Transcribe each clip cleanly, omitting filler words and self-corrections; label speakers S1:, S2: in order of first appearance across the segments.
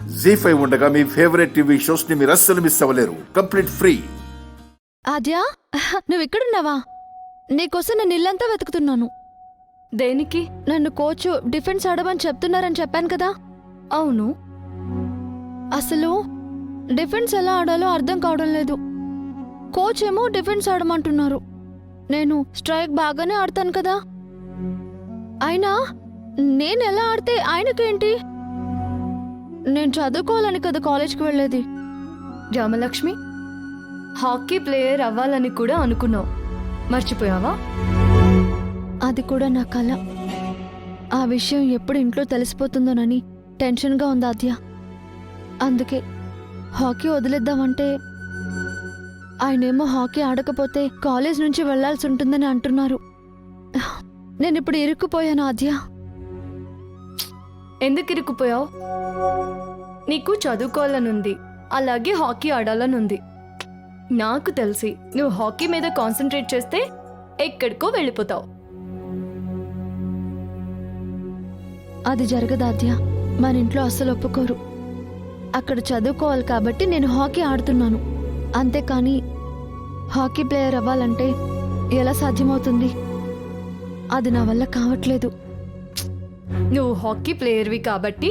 S1: జీ5 ఉండగా మీ favourite TV shows ని మీరు అస్సలు మిస్ అవ్వలేరు. Complete free.
S2: ఆద్యా, నువ్వు ఇక్కడున్నావా? నీకోసం నేను ఇల్లంతా వెతుకుతున్నాను.
S3: దేనికి?
S2: నన్ను కోచ్ డిఫెన్స్ ఆడమని చెప్తున్నారని చెప్పాను కదా.
S3: అవును.
S2: అసలు డిఫెన్స్ ఎలా ఆడాలో అర్థం కావడం లేదు. కోచ్ ఏమో డిఫెన్స్ ఆడమంటున్నారు. నేను స్ట్రైక్ బాగానే ఆడతాను కదా. అయినా నేను ఎలా ఆడితే ఆయనకేంటి? నేను చదువుకోవాలని కదా కాలేజ్కి వెళ్ళేది.
S3: రామలక్ష్మి, హాకీ ప్లేయర్ అవ్వాలని కూడా అనుకున్నావు, మర్చిపోయావా?
S2: అది కూడా నా కల. ఆ విషయం ఎప్పుడు ఇంట్లో తెలిసిపోతుందోనని టెన్షన్గా ఉంది ఆద్య. అందుకే హాకీ వదిలేద్దామంటే ఆయనేమో హాకీ ఆడకపోతే కాలేజ్ నుంచి వెళ్లాల్సి ఉంటుందని అంటున్నారు. నేనిప్పుడు ఇరుక్కుపోయాను ఆద్య.
S3: ఎందుకు ఇరుక్కుపోయావు? నీకు చదువుకోవాలనుంది, అలాగే హాకీ ఆడాలనుంది. నాకు తెలిసి నువ్వు హాకీ మీద కాన్సన్ట్రేట్ చేస్తే ఎక్కడికో వెళ్ళిపోతావు.
S2: అది జరగదాద్య. మన ఇంట్లో అస్సలు ఒప్పుకోరు. అక్కడ చదువుకోవాలి కాబట్టి నేను హాకీ ఆడుతున్నాను. అంతేకాని హాకీ ప్లేయర్ అవ్వాలంటే ఎలా సాధ్యమవుతుంది? అది నా వల్ల కావట్లేదు.
S3: నువ్వు హాకీ ప్లేయర్వి కాబట్టి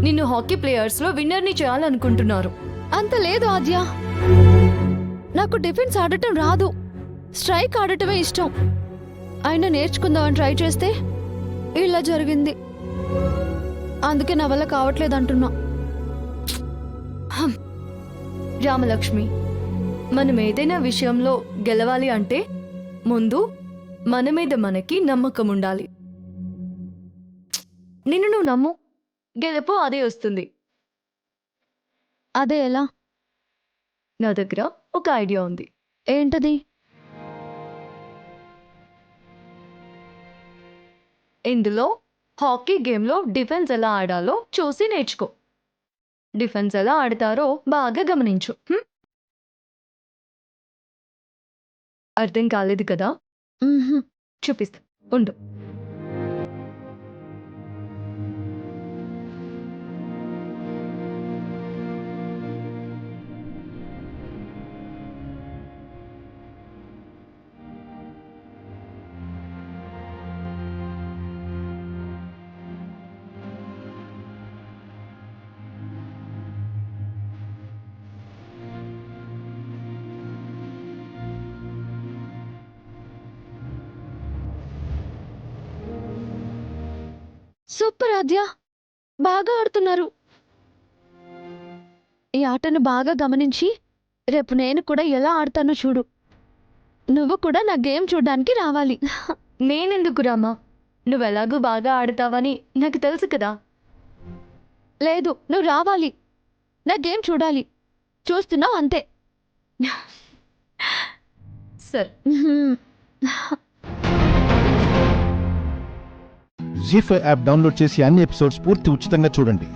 S3: నిన్ను హాకీ ప్లేయర్స్లో విన్నర్ని చేయాలనుకుంటున్నారు.
S2: అంత లేదు ఆద్య. నాకు డిఫెన్స్ ఆడటం రాదు, స్ట్రైక్ ఆడటమే ఇష్టం. అయినా నేర్చుకుందామని ట్రై చేస్తే ఇలా జరిగింది. అందుకే నా వల్ల కావట్లేదు అంటున్నా.
S3: రామలక్ష్మి, మనం ఏదైనా విషయంలో గెలవాలి అంటే ముందు మన మీద మనకి నమ్మకం ఉండాలి. నిన్ను నువ్వు నమ్ము, గెలుపు అదే వస్తుంది.
S2: అదే ఎలా?
S3: నా దగ్గర ఒక ఐడియా ఉంది.
S2: ఏంటది?
S3: ఇందులో హాకీ గేమ్లో డిఫెన్స్ ఎలా ఆడాలో చూసి నేర్చుకో. డిఫెన్స్ ఎలా ఆడతారో బాగా గమనించు. అర్థం కాలేదు కదా? చూపిస్తా, ఉండు.
S2: సూపర్ ఆద్య, బాగా ఆడుతున్నారు. ఈ ఆటను బాగా గమనించి రేపు నేను కూడా ఎలా ఆడతానో చూడు. నువ్వు కూడా నా గేమ్ చూడడానికి రావాలి.
S3: నేనెందుకు రామా? నువ్వెలాగూ బాగా ఆడతావని నాకు తెలుసు కదా.
S2: లేదు, నువ్వు రావాలి. నా గేమ్ చూడాలి. చూస్తున్నావు అంతే.
S3: సరే.
S4: జీ5 యాప్ డౌన్లోడ్ చేసి అన్ని ఎపిసోడ్స్ పూర్తి ఉచితంగా చూడండి.